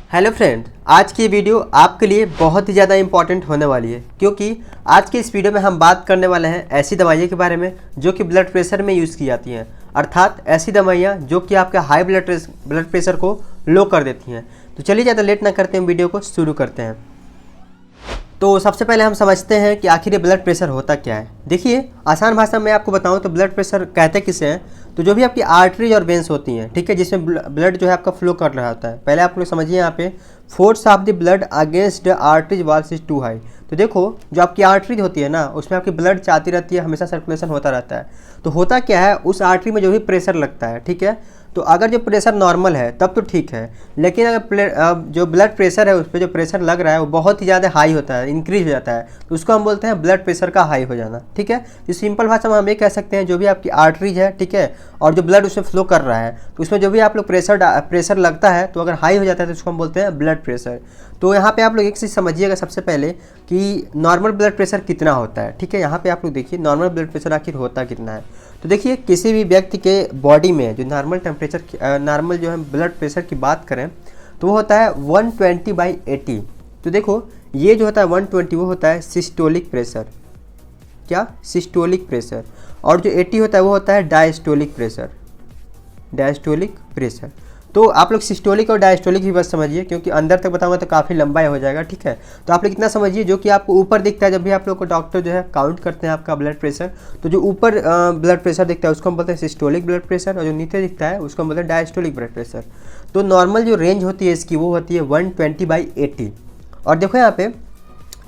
Hello friend, आज की video आपके लिए बहुत ही ज़्यादा इंपॉर्टेंट होने वाली है क्योंकि आज के इस वीडियो में हम बात करने वाले हैं ऐसी दवाइयों के बारे में जो कि ब्लड प्रेशर में यूज़ की जाती हैं, अर्थात ऐसी दवाइयाँ जो कि आपके हाई ब्लड प्रेशर को लो कर देती हैं। तो चलिए ज़्यादा लेट ना करते हैं, वीडियो को शुरू करते हैं। तो सबसे पहले हम समझते हैं कि आखिर ये ब्लड प्रेशर होता क्या है। देखिए, आसान भाषा में आपको बताऊं तो ब्लड प्रेशर कहते किसे हैं, तो जो भी आपकी आर्टरीज और वेंस होती हैं, ठीक है, जिसमें ब्लड जो है आपका फ्लो कर रहा होता है। पहले आप लोग समझिए यहाँ पे force of the blood against the arteries walls is too high. तो देखो, जो आपकी आर्टरीज होती है ना, उसमें आपकी ब्लड जाती रहती है, हमेशा सर्कुलेशन होता रहता है। तो होता क्या है, उस आर्टरी में जो भी प्रेशर लगता है, ठीक है, तो अगर जो प्रेशर नॉर्मल है तब तो ठीक है, लेकिन अगर जो ब्लड प्रेशर है उस पर जो प्रेशर लग रहा है वो बहुत ही ज़्यादा हाई होता है, इंक्रीज हो जाता है, तो उसको हम बोलते हैं ब्लड प्रेशर का हाई हो जाना। ठीक है, तो सिंपल भाषा में हम ये कह सकते हैं जो भी आपकी आर्टरीज है, ठीक है, और जो ब्लड उसमें फ्लो कर रहा है, तो उसमें जो भी आप लोग प्रेशर लगता है, तो अगर हाई हो जाता है तो उसको हम बोलते हैं ब्लड प्रेशर। तो यहाँ पे आप लोग एक चीज़ समझिएगा सबसे पहले कि नॉर्मल ब्लड प्रेशर कितना होता है। ठीक है, यहाँ पे आप लोग देखिए नॉर्मल ब्लड प्रेशर आखिर होता कितना है। तो देखिए, किसी भी व्यक्ति के बॉडी में जो नॉर्मल जो है ब्लड प्रेशर की बात करें तो वो होता है 120/80। तो देखो, ये जो होता है 120 वो होता है सिस्टोलिक प्रेशर। क्या? Systolic pressure. और जो 80 होता है वो होता है डायस्टोलिक प्रेशर। Diastolic pressure. तो आप लोग सिस्टोलिक और डायस्टोलिक भी बस समझिए, क्योंकि अंदर तक बताऊंगा तो काफ़ी लंबा हो जाएगा। ठीक है, तो आप लोग इतना समझिए, जो कि आपको ऊपर दिखता है जब भी आप लोग को डॉक्टर जो है काउंट करते हैं आपका ब्लड प्रेशर, तो जो ऊपर ब्लड प्रेशर दिखता है उसको हम बोलते हैं सिस्टोलिक ब्लड प्रेशर, और जो नीचे दिखता है उसको हम बोलते हैं डायस्टोलिक ब्लड प्रेशर। तो नॉर्मल जो रेंज होती है इसकी वो होती है 120/80। और देखो यहाँ पे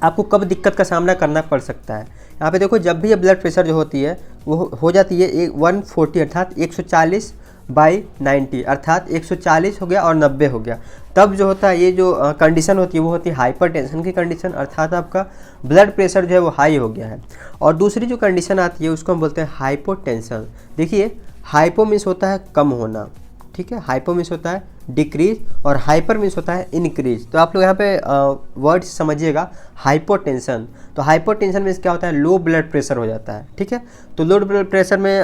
आपको कब दिक्कत का सामना करना पड़ सकता है। यहाँ पे देखो, जब भी ये ब्लड प्रेशर जो होती है वो हो जाती है 140 अर्थात 140/90, अर्थात 140 हो गया और 90 हो गया, तब जो होता है ये जो कंडीशन होती है वो होती है हाइपरटेंशन की कंडीशन, अर्थात आपका ब्लड प्रेशर जो है वो हाई हो गया है। और दूसरी जो कंडीशन आती है उसको हम बोलते हैं हाइपोटेंशन। देखिए, हाइपो मीन्स होता है कम होना, ठीक है, हाइपो मीन्स होता है डिक्रीज, और हाइपर मीन्स होता है इंक्रीज। तो आप लोग यहाँ पे वर्ड समझिएगा, हाइपोटेंशन। तो हाइपोटेंशन मीन्स क्या होता है, लो ब्लड प्रेशर हो जाता है। ठीक है, तो लो ब्लड प्रेशर में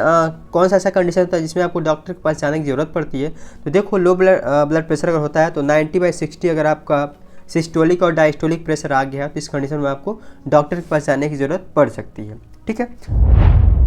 कौन सा ऐसा कंडीशन होता है जिसमें आपको डॉक्टर के पास जाने की ज़रूरत पड़ती है। तो देखो, लो ब्लड प्रेशर अगर होता है तो 90/60 अगर आपका सिस्टोलिक और डायस्टोलिक प्रेशर आ गया तो इस कंडीशन में आपको डॉक्टर के पास जाने की ज़रूरत पड़ सकती है। ठीक है,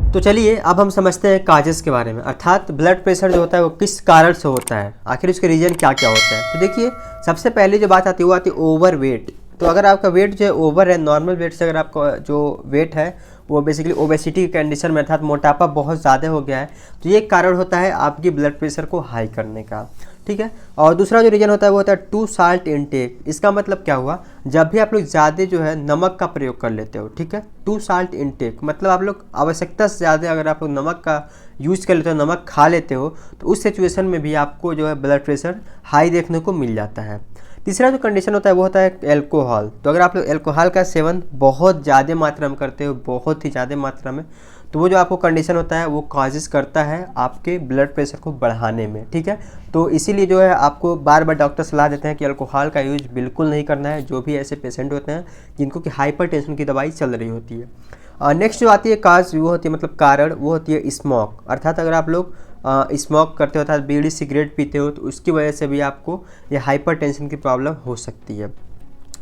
तो चलिए अब हम समझते हैं काजेस के बारे में, अर्थात ब्लड प्रेशर जो होता है वो किस कारण से होता है, आखिर उसके रीजन क्या क्या होता है। तो देखिए, सबसे पहले जो बात आती है वो आती है ओवर वेट। तो अगर आपका वेट जो है ओवर है, नॉर्मल वेट से अगर आपका जो वेट है वो बेसिकली ओबेसिटी की कंडीशन में, अर्थात मोटापा बहुत ज़्यादा हो गया है, तो ये एक कारण होता है आपकी ब्लड प्रेशर को हाई करने का। ठीक है, और दूसरा जो रीजन होता है वो होता है टू साल्ट इनटेक। इसका मतलब क्या हुआ, जब भी आप लोग ज़्यादा जो है नमक का प्रयोग कर लेते हो, ठीक है, टू साल्ट इनटेक मतलब आप लोग आवश्यकता से ज़्यादा अगर आप लोग नमक का यूज़ कर लेते हो, नमक खा लेते हो, तो उस सिचुएशन में भी आपको जो है ब्लड प्रेशर हाई देखने को मिल जाता है। तीसरा जो कंडीशन होता है वो होता है एल्कोहल। तो अगर आप लोग एल्कोहल का सेवन बहुत ज़्यादा मात्रा में करते हो, बहुत ही ज़्यादा मात्रा में, तो वो जो आपको कंडीशन होता है वो काजेस करता है आपके ब्लड प्रेशर को बढ़ाने में। ठीक है, तो इसीलिए जो है आपको बार बार डॉक्टर सलाह देते हैं कि अल्कोहल का यूज बिल्कुल नहीं करना है, जो भी ऐसे पेशेंट होते हैं जिनको कि हाइपरटेंशन की दवाई चल रही होती है। नेक्स्ट जो आती है काज, वो होती है मतलब कारण, वो होती है स्मोक, अर्थात अगर आप लोग स्मोक करते हो अर्थात बीड़ी सिगरेट पीते हो तो उसकी वजह से भी आपको ये हाइपरटेंशन की प्रॉब्लम हो सकती है।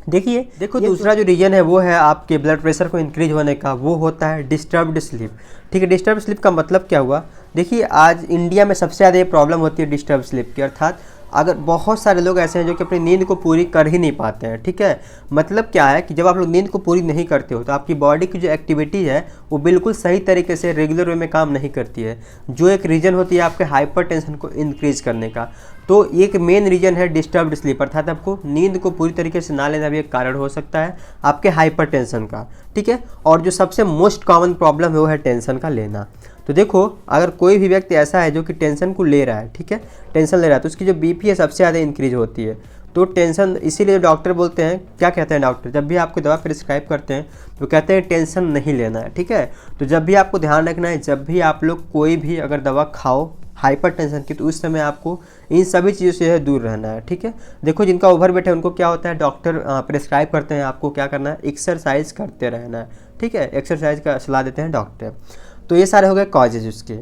देखो दूसरा जो रीजन है वो है आपके ब्लड प्रेशर को इंक्रीज होने का, वो होता है डिस्टर्ब्ड स्लीप। ठीक है, डिस्टर्ब स्लीप का मतलब क्या हुआ, देखिए आज इंडिया में सबसे ज़्यादा ये प्रॉब्लम होती है डिस्टर्ब स्लीप की, अर्थात अगर बहुत सारे लोग ऐसे हैं जो कि अपनी नींद को पूरी कर ही नहीं पाते हैं। ठीक है, मतलब क्या है कि जब आप लोग नींद को पूरी नहीं करते हो तो आपकी बॉडी की जो एक्टिविटी है वो बिल्कुल सही तरीके से रेगुलर वे में काम नहीं करती है, जो एक रीज़न होती है आपके हाइपरटेंशन को इंक्रीज करने का। तो एक मेन रीजन है डिस्टर्ब्ड स्लीप, अर्थात आपको नींद को पूरी तरीके से ना लेना भी एक कारण हो सकता है आपके हाइपरटेंशन का। ठीक है, और जो सबसे मोस्ट कॉमन प्रॉब्लम है वो है टेंशन का लेना। तो देखो, अगर कोई भी व्यक्ति ऐसा है जो कि टेंशन को ले रहा है, ठीक है, टेंशन ले रहा है, तो उसकी जो बीपी है सबसे ज़्यादा इंक्रीज होती है। तो टेंशन, इसीलिए डॉक्टर बोलते हैं, क्या कहते हैं डॉक्टर, जब भी आपको दवा प्रिस्क्राइब करते हैं तो कहते हैं टेंशन नहीं लेना है। ठीक है, तो जब भी आपको ध्यान रखना है, जब भी आप लोग कोई भी अगर दवा खाओ हाइपरटेंशन की, तो उस समय आपको इन सभी चीज़ों से दूर रहना है। ठीक है, देखो जिनका ओवर वेट है उनको क्या होता है, डॉक्टर प्रिस्क्राइब करते हैं आपको क्या करना है, एक्सरसाइज करते रहना है। ठीक है, एक्सरसाइज का सलाह देते हैं डॉक्टर। तो ये सारे हो गए कॉजेज उसके।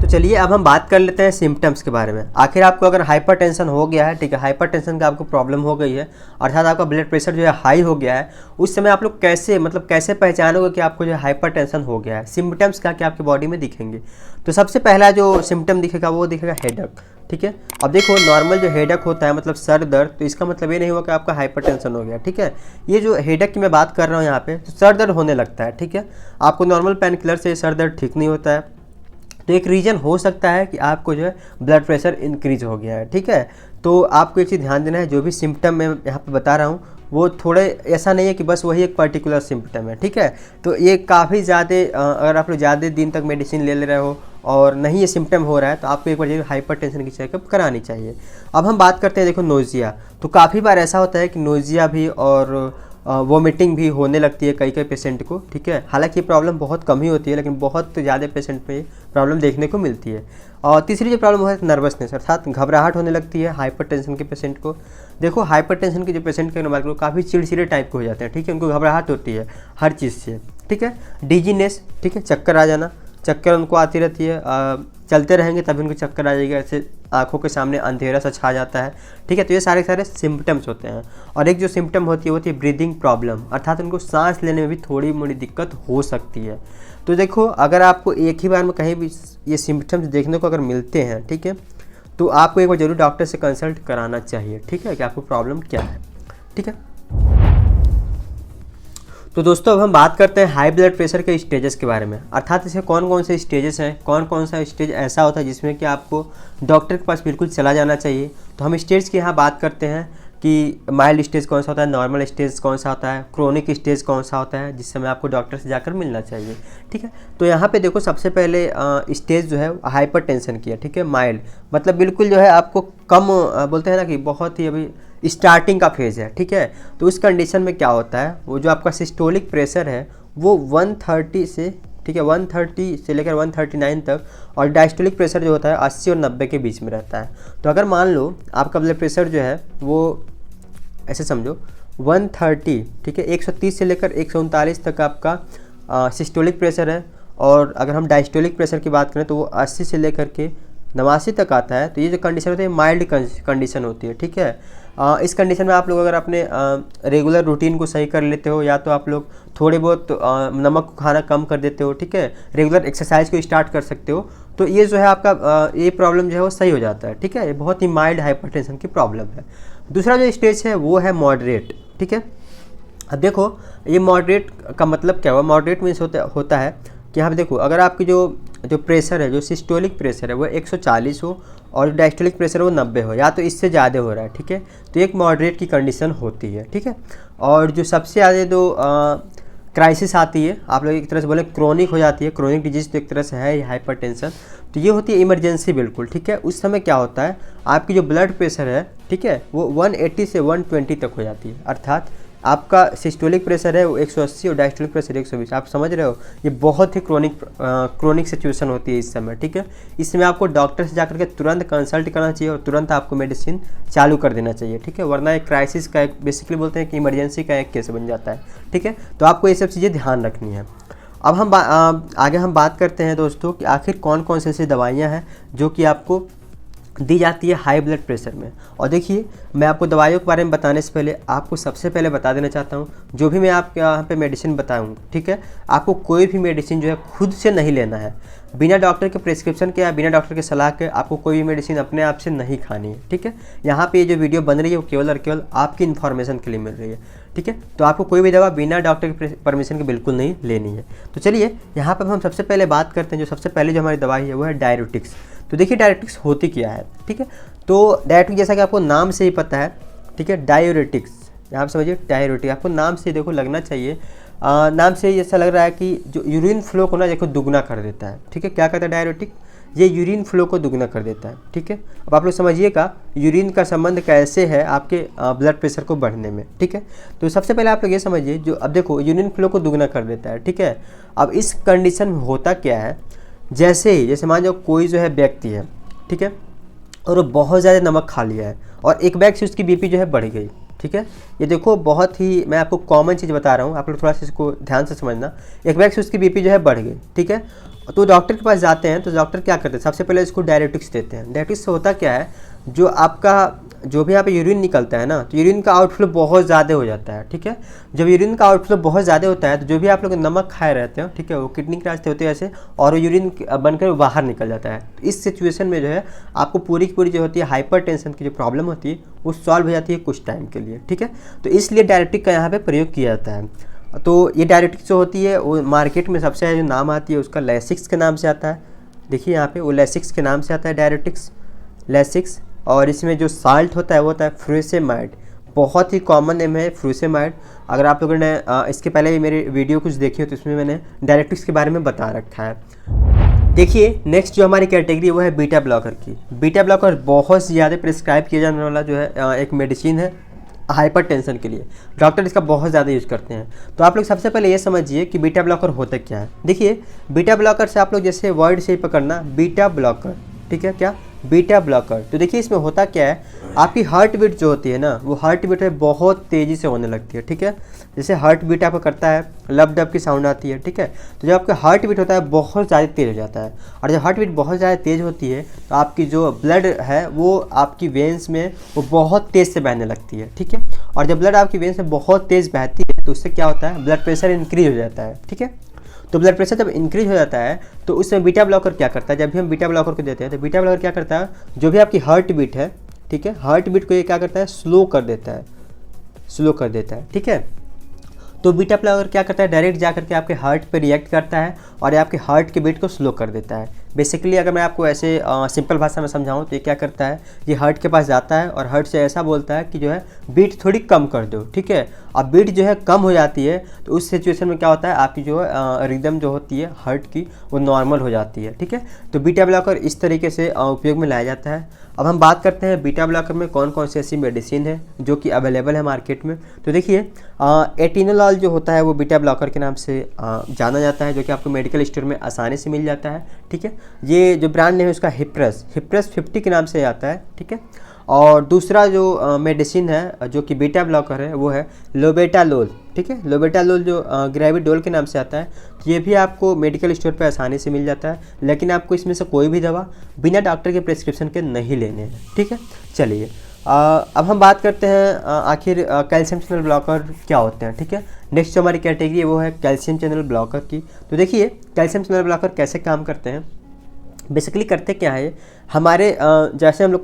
तो चलिए अब हम बात कर लेते हैं सिम्टम्स के बारे में। आखिर आपको अगर हाइपरटेंशन हो गया है, ठीक है, हाइपरटेंशन का आपको प्रॉब्लम हो गई है, अर्थात आपका ब्लड प्रेशर जो है हाई हो गया है, उस समय आप लोग कैसे कैसे पहचानोगे कि आपको जो हाइपरटेंशन हो गया है? सिम्टम्स क्या क्या आपकी बॉडी में दिखेंगे? तो सबसे पहला जो सिम्टम दिखेगा वो दिखेगा हेडेक, ठीक है। अब देखो नॉर्मल जो हेडेक होता है मतलब सर दर्द, तो इसका मतलब ये नहीं हुआ कि आपका हाइपरटेंशन हो गया, ठीक है। ये जो हेडेक की मैं बात कर रहा हूँ यहाँ पे, तो सर दर्द होने लगता है, ठीक है। आपको नॉर्मल पेन किलर से सर दर्द ठीक नहीं होता है, तो एक रीज़न हो सकता है कि आपको जो है ब्लड प्रेशर इंक्रीज हो गया है, ठीक है। तो आपको एक चीज़ ध्यान देना है, जो भी सिम्टम मैं यहाँ पे बता रहा हूँ वो थोड़े ऐसा नहीं है कि बस वही एक पर्टिकुलर सिम्टम है, ठीक है। तो ये काफ़ी ज़्यादा अगर आप लोग ज़्यादा दिन तक मेडिसिन ले रहे हो और नहीं ये सिम्टम हो रहा है, तो आपको एक बार जरूर हाइपरटेंशन की चेकअप करानी चाहिए। अब हम बात करते हैं, देखो नोज़िया, तो काफ़ी बार ऐसा होता है कि नोज़िया भी और वोमिटिंग भी होने लगती है कई कई पेशेंट को, ठीक है। हालांकि ये प्रॉब्लम बहुत कम ही होती है, लेकिन बहुत ज़्यादा पेशेंट में प्रॉब्लम देखने को मिलती है। और तीसरी जो प्रॉब्लम है नर्वसनेस, अर्थात घबराहट होने लगती है हाइपरटेंशन के पेशेंट को। देखो हाइपरटेंशन के जो पेशेंट के नंबर काफ़ी चिड़चिड़े टाइप के हो जाते हैं, ठीक है, उनको घबराहट होती है हर चीज़ से, ठीक है। डिजीनेस, ठीक है, चक्कर आ जाना, चक्कर उनको आती रहती है, चलते रहेंगे तभी उनको चक्कर आ जाएगा, ऐसे आंखों के सामने अंधेरा सा छा जाता है, ठीक है। तो ये सारे सिम्टम्स होते हैं। और एक जो सिम्टम होती है वो होती है ब्रीदिंग प्रॉब्लम, अर्थात उनको सांस लेने में भी थोड़ी मोड़ी दिक्कत हो सकती है। तो देखो अगर आपको एक ही बार में कहीं भी ये सिम्टम्स देखने को अगर मिलते हैं, ठीक है, तो आपको एक बार जरूर डॉक्टर से कंसल्ट कराना चाहिए, ठीक है, कि आपको प्रॉब्लम क्या है, ठीक है। तो दोस्तों अब हम बात करते हैं हाई ब्लड प्रेशर के स्टेजेस के बारे में, अर्थात इसे कौन कौन से स्टेजेस हैं, कौन कौन सा स्टेज ऐसा होता है जिसमें कि आपको डॉक्टर के पास बिल्कुल चला जाना चाहिए। तो हम स्टेज की यहाँ बात करते हैं कि माइल्ड स्टेज कौन सा होता है, नॉर्मल स्टेज कौन सा होता है, क्रोनिक स्टेज कौन सा होता है, जिस समय आपको डॉक्टर से जाकर मिलना चाहिए, ठीक है। तो यहाँ पे देखो सबसे पहले स्टेज जो है हाइपरटेंशन की है, ठीक है, माइल्ड मतलब बिल्कुल जो है आपको कम बोलते हैं ना कि बहुत ही अभी स्टार्टिंग का फेज़ है, ठीक है। तो उस कंडीशन में क्या होता है, वो जो आपका सिस्टोलिक प्रेशर है वो 130 से, ठीक है, 130 से लेकर 139 तक, और डायस्टोलिक प्रेशर जो होता है 80 और 90 के बीच में रहता है। तो अगर मान लो आपका ब्लड प्रेशर जो है वो ऐसे समझो 130, ठीक है, 130 से लेकर 139 तक आपका सिस्टोलिक प्रेशर है, और अगर हम डायस्टोलिक प्रेशर की बात करें तो वो 80 से लेकर के 89 तक आता है। तो ये जो कंडीशन होती है माइल्ड कंडीशन होती है, ठीक है। इस कंडीशन में आप लोग अगर अपने रेगुलर रूटीन को सही कर लेते हो, या तो आप लोग थोड़े बहुत नमक को खाना कम कर देते हो, ठीक है, रेगुलर एक्सरसाइज को स्टार्ट कर सकते हो, तो ये जो है आपका ये प्रॉब्लम जो है वो सही हो जाता है, ठीक है। ये बहुत ही माइल्ड हाइपरटेंशन की प्रॉब्लम है। दूसरा जो स्टेज है वो है मॉडरेट, ठीक है। अब देखो ये मॉडरेट का मतलब क्या हुआ, मॉडरेट मीन्स होता है कि यहाँ पे देखो अगर आपकी जो प्रेशर है, जो सिस्टोलिक प्रेशर है वो 140 हो और डायस्टोलिक प्रेशर वो 90 हो, या तो इससे ज़्यादा हो रहा है, ठीक है, तो एक मॉडरेट की कंडीशन होती है, ठीक है। और जो सबसे ज़्यादा जो क्राइसिस आती है, आप लोग एक तरह से बोले क्रोनिक हो जाती है, क्रोनिक डिजीज तो एक तरह से है ये हाइपरटेंशन, तो ये होती है इमरजेंसी बिल्कुल, ठीक है। उस समय क्या होता है आपकी जो ब्लड प्रेशर है, ठीक है, वो 180 से 120 तक हो जाती है, अर्थात आपका सिस्टोलिक प्रेशर है वो 180 और डायस्टोलिक प्रेशर 120। आप समझ रहे हो, ये बहुत ही क्रोनिक सिचुएशन होती है इस समय, ठीक है। इस समय आपको डॉक्टर से जाकर के तुरंत कंसल्ट करना चाहिए और तुरंत आपको मेडिसिन चालू कर देना चाहिए, ठीक है, वरना एक क्राइसिस का एक बेसिकली बोलते हैं कि इमरजेंसी का एक केस बन जाता है, ठीक है। तो आपको ये सब चीज़ें ध्यान रखनी है। अब हम आगे हम बात करते हैं दोस्तों कि आखिर कौन कौन से ऐसी दवाइयाँ हैं जो कि आपको दी जाती है हाई ब्लड प्रेशर में। और देखिए मैं आपको दवाइयों के बारे में बताने से पहले आपको सबसे पहले बता देना चाहता हूँ, जो भी मैं आपके यहाँ पे मेडिसिन बताऊँ, ठीक है, आपको कोई भी मेडिसिन जो है खुद से नहीं लेना है, बिना डॉक्टर के प्रिस्क्रिप्शन के या बिना डॉक्टर के सलाह के आपको कोई भी मेडिसिन अपने आप से नहीं खानी है, ठीक है। यहाँ पे ये जो वीडियो बन रही है वो केवल और केवल आपकी इन्फॉर्मेशन के लिए मिल रही है, ठीक है। तो आपको कोई भी दवा बिना डॉक्टर के परमिशन के बिल्कुल नहीं लेनी है। तो चलिए यहाँ पर हम सबसे पहले बात करते हैं, जो सबसे पहले जो हमारी दवाई है वो है डायरेटिक्स। तो देखिए डायरेटिक्स होती क्या है, ठीक है। तो डायरेटिक्स जैसा कि आपको नाम से ही पता है, ठीक है, डायरेटिक्स, यहाँ पर समझिए डायरेटिक्स आपको नाम से देखो लगना चाहिए, नाम से ऐसा लग रहा है कि जो यूरिन फ्लो को ना देखो दुगना कर देता है, ठीक है। क्या करता है डायरेटिक, ये यूरिन फ्लो को दुगना कर देता है, ठीक है। अब आप लोग समझिएगा यूरिन का संबंध कैसे है आपके ब्लड प्रेशर को बढ़ने में, ठीक है। तो सबसे पहले आप लोग ये समझिए, जो अब देखो यूरिन फ्लो को दुगना कर देता है, ठीक है। अब इस कंडीशन में होता क्या है, जैसे मान लो कोई जो है व्यक्ति है, ठीक है, और वो बहुत ज़्यादा नमक खा लिया है और एक बैग से उसकी बीपी जो है बढ़ गई, ठीक है। ये देखो बहुत ही मैं आपको कॉमन चीज़ बता रहा हूँ, आप लोग थोड़ा सा इसको ध्यान से समझना। एक बैग से उसकी बीपी जो है बढ़ गई, ठीक है, तो डॉक्टर के पास जाते हैं तो डॉक्टर क्या करते हैं, सबसे पहले इसको डायरेटिक्स देते हैं। डायरेटिक्स से होता क्या है, जो आपका जो भी यहाँ पे यूरिन निकलता है ना, तो यूरिन का आउटफ्लो बहुत ज़्यादा हो जाता है, ठीक है। जब यूरिन का आउटफ्लो बहुत ज़्यादा होता है तो जो भी आप लोग नमक खाए रहते हो, ठीक है, वो किडनी के रास्ते होते हैं ऐसे, और वो यूरिन बनकर बाहर निकल जाता है। तो इस सिचुएशन में जो है आपको पूरी की पूरी जो होती है हाइपरटेंशन की जो प्रॉब्लम होती है वो सॉल्व हो जाती है कुछ टाइम के लिए, ठीक है। तो इसलिए डायरेटिक का यहाँ पर प्रयोग किया जाता है। तो ये डायरेटिक्स जो होती है वो मार्केट में सबसे ज़्यादा जो नाम आती है उसका लैसिक्स के नाम से आता है। देखिए यहाँ पे वो लैसिक्स के नाम से आता है डायरेटिक्स, लैसिक्स। और इसमें जो साल्ट होता है वो होता है फ्रूसेमाइड, बहुत ही कॉमन नेम है फ्रूसेमाइड। अगर आप लोगों ने इसके पहले भी मेरे वीडियो कुछ देखी हो तो इसमें मैंने डायरेटिक्स के बारे में बता रखा है। देखिए नेक्स्ट जो हमारी कैटेगरी वो है बीटा ब्लॉकर की। बीटा ब्लॉकर बहुत ज़्यादा प्रिस्क्राइब किया जाने वाला जो है एक मेडिसिन है हाइपरटेंशन के लिए। डॉक्टर इसका बहुत ज़्यादा यूज़ करते हैं। तो आप लोग सबसे पहले ये समझिए कि बीटा ब्लॉकर होता क्या है। देखिए बीटा ब्लॉकर से आप लोग जैसे वर्ड से ही पकड़ना, बीटा ब्लॉकर, ठीक है, क्या बीटा ब्लॉकर। तो देखिए इसमें होता क्या है, आपकी हार्ट बीट जो होती है ना, वो हार्ट बीट में बहुत तेज़ी से होने लगती है, ठीक है। जैसे हार्ट बीट आपका करता है, लब डब की साउंड आती है, ठीक है। तो जब आपका हार्ट बीट होता है बहुत ज़्यादा तेज़ हो जाता है, और जब हार्ट बीट बहुत ज़्यादा तेज़ होती है तो आपकी जो ब्लड है वो आपकी वेंस में वो बहुत तेज़ से बहने लगती है, ठीक है। और जब ब्लड आपकी वेंस में बहुत तेज़ बहती है तो उससे क्या होता है, ब्लड प्रेशर इंक्रीज हो जाता है, ठीक है। तो ब्लड प्रेशर जब इंक्रीज हो जाता है तो उसमें बीटा ब्लॉकर क्या करता है, जब भी हम बीटा ब्लॉकर को देते हैं तो बीटा ब्लॉकर क्या करता है, जो भी आपकी हार्ट बीट है, ठीक है, हार्ट बीट को ये क्या करता है, स्लो कर देता है, स्लो कर देता है, ठीक है। तो बीटा ब्लॉकर क्या करता है, डायरेक्ट जा करके आपके हार्ट पे रिएक्ट करता है और ये आपके हार्ट के बीट को स्लो कर देता है। बेसिकली अगर मैं आपको ऐसे सिंपल भाषा में समझाऊं तो ये क्या करता है, ये हार्ट के पास जाता है और हार्ट से ऐसा बोलता है कि जो है बीट थोड़ी कम कर दो, ठीक है। अब बीट जो है कम हो जाती है तो उस सिचुएशन में क्या होता है, आपकी जो है रिदम जो होती है हार्ट की वो नॉर्मल हो जाती है, ठीक है। तो बीटा ब्लॉकर इस तरीके से उपयोग में लाया जाता है। अब हम बात करते हैं बीटा ब्लॉकर में कौन कौन सी ऐसी मेडिसिन है जो कि अवेलेबल है मार्केट में। तो देखिए एटिनोलॉल जो होता है वो बीटा ब्लॉकर के नाम से जाना जाता है, जो कि आपको मेडिकल स्टोर में आसानी से मिल जाता है, ठीक है। ये जो ब्रांड नेम है उसका हिप्रेस 50 के नाम से आता है, ठीक है। और दूसरा जो मेडिसिन है जो कि बीटा ब्लॉकर है वो है लोबेटालोल, ठीक है। लोबेटालोल जो ग्रेविडोल के नाम से आता है, तो ये भी आपको मेडिकल स्टोर पर आसानी से मिल जाता है, लेकिन आपको इसमें से कोई भी दवा बिना डॉक्टर के प्रिस्क्रिप्शन के नहीं लेने हैं, ठीक है। चलिए अब हम बात करते हैं आखिर कैल्शियम चैनल ब्लॉकर क्या होते हैं, ठीक है। नेक्स्ट जो हमारी कैटेगरी है वो है कैल्शियम चैनल ब्लॉकर की। तो देखिए कैल्शियम चैनल ब्लॉकर कैसे काम करते हैं, बेसिकली करते क्या है, हमारे जैसे हम लोग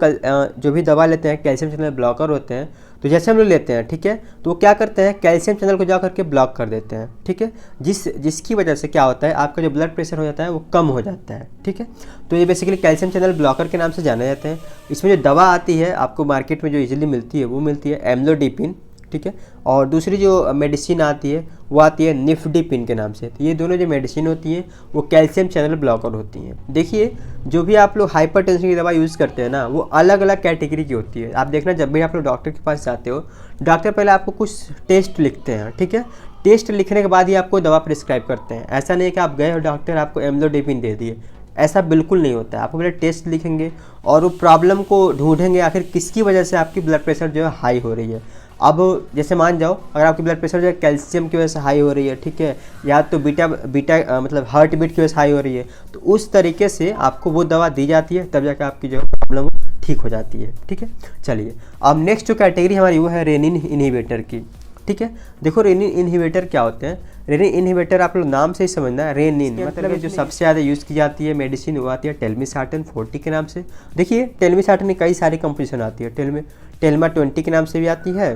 जो भी दवा लेते हैं कैल्शियम चैनल ब्लॉकर होते हैं, तो जैसे हम लोग लेते हैं, ठीक है, तो वो क्या करते हैं, कैल्शियम चैनल को जा करके ब्लॉक कर देते हैं, ठीक है। जिसकी वजह से क्या होता है, आपका जो ब्लड प्रेशर हो जाता है वो कम हो जाता है, ठीक है। तो ये बेसिकली कैल्शियम चैनल ब्लॉकर के नाम से जाने जाते हैं। इसमें जो दवा आती है आपको मार्केट में जो इजीली मिलती है वो मिलती है एम्लोडिपिन, ठीक है। और दूसरी जो मेडिसिन आती है वो आती है निफ्डिपिन के नाम से। तो ये दोनों जो मेडिसिन होती हैं वो कैल्शियम चैनल ब्लॉकर होती हैं। देखिए जो भी आप लोग हाइपरटेंशन की दवा यूज़ करते हैं ना, वो अलग अलग कैटेगरी की होती है। आप देखना जब भी आप लोग डॉक्टर के पास जाते हो, डॉक्टर पहले आपको कुछ टेस्ट लिखते हैं, ठीक है। टेस्ट लिखने के बाद ही आपको दवा प्रिस्क्राइब करते हैं। ऐसा नहीं है कि आप गए और डॉक्टर आपको एम्लोडिपिन दे दिए, ऐसा बिल्कुल नहीं होता है। आपको पहले टेस्ट लिखेंगे और वो प्रॉब्लम को ढूंढेंगे आखिर किसकी वजह से आपकी ब्लड प्रेशर जो है हाई हो रही है। अब जैसे मान जाओ अगर आपकी ब्लड प्रेशर जो है कैल्शियम की वजह से हाई हो रही है, ठीक है, या तो बीटा मतलब हार्ट बीट की वजह से हाई हो रही है, तो उस तरीके से आपको वो दवा दी जाती है, तब जाकर आपकी जो प्रॉब्लम ठीक हो जाती है, ठीक है। चलिए अब नेक्स्ट जो कैटेगरी हमारी वो है रेनिन इनहिबिटर की, ठीक है। देखो रेनिन इनहिबिटर क्या होते हैं। रेनिन इनहिबिटर आप लोग नाम से ही समझना है, रेनिन मतलब जो सबसे ज़्यादा यूज़ की जाती है मेडिसिन वो आती है टेलमिसार्टन 40 के नाम से। देखिए टेलमिसार्टन में कई सारी कंपोजिशन आती है, टेल्मा 20 के नाम से भी आती है,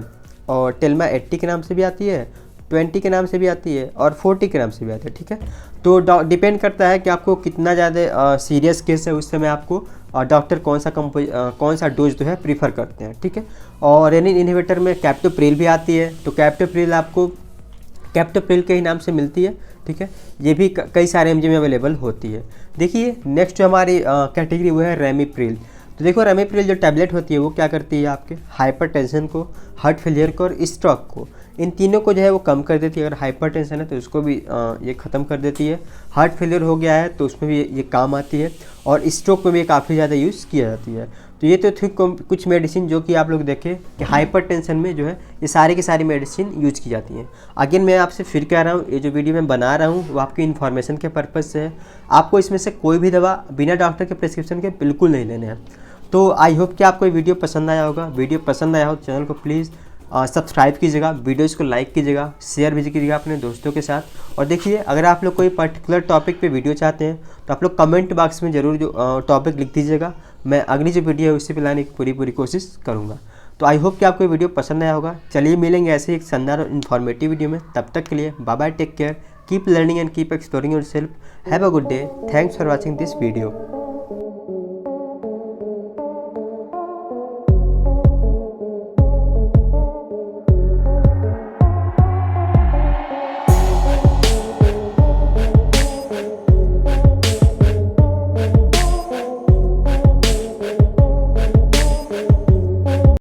और टेल्मा 80 के नाम से भी आती है, 20 के नाम से भी आती है, और 40 के नाम से भी आती है, ठीक है। तो डिपेंड करता है कि आपको कितना ज़्यादा सीरियस केस है, उस समय आपको डॉक्टर कौन सा डोज जो है प्रीफर करते हैं, ठीक है। और रेनिन इनहिबिटर में कैप्टोप्रिल भी आती है, तो कैप्टोप्रिल आपको कैप्टोप्रिल के ही नाम से मिलती है, ठीक है। ये भी कई सारे एमजी में अवेलेबल होती है। देखिए नेक्स्ट जो हमारी कैटेगरी वो है रेमिप्रिल। तो देखो रेमिप्रिल जो टैबलेट होती है वो क्या करती है, आपके हाइपरटेंशन को, हार्ट फेलियर को और स्ट्रोक को, इन तीनों को जो है वो कम कर देती है। अगर हाइपरटेंशन है तो उसको भी ये ख़त्म कर देती है, हार्ट फेलियर हो गया है तो उसमें भी ये काम आती है, और स्ट्रोक में भी काफ़ी ज़्यादा यूज़ किया जाती है। तो ये तो थी कुछ मेडिसिन जो कि आप लोग देखें कि हाइपरटेंशन में जो है ये सारी की सारी मेडिसिन यूज की जाती हैं। अगेन मैं आपसे फिर कह रहा हूँ, ये जो वीडियो मैं बना रहा हूँ वो आपकी इन्फॉर्मेशन के पर्पज़ से है। आपको इसमें से कोई भी दवा बिना डॉक्टर के प्रिस्क्रिप्शन के बिल्कुल नहीं लेने हैं। तो आई होप कि आपको ये वीडियो पसंद आया होगा। वीडियो पसंद आया हो तो चैनल को प्लीज़ सब्सक्राइब कीजिएगा, वीडियोज़ को लाइक कीजिएगा, शेयर भी कीजिएगा अपने दोस्तों के साथ। और देखिए, अगर आप लोग कोई पर्टिकुलर टॉपिक पे वीडियो चाहते हैं तो आप लोग कमेंट बॉक्स में ज़रूर जो टॉपिक लिख दीजिएगा। मैं अगली जो वीडियो है उसी पे लाने की पूरी कोशिश करूँगा। तो आई होप कि आपको ये वीडियो पसंद आया होगा। चलिए मिलेंगे ऐसे एक शानदार और इन्फॉर्मेटिव वीडियो में। तब तक के लिए bye bye, take care, keep learning and keep exploring yourself. Have a good day. Thanks for watching this video.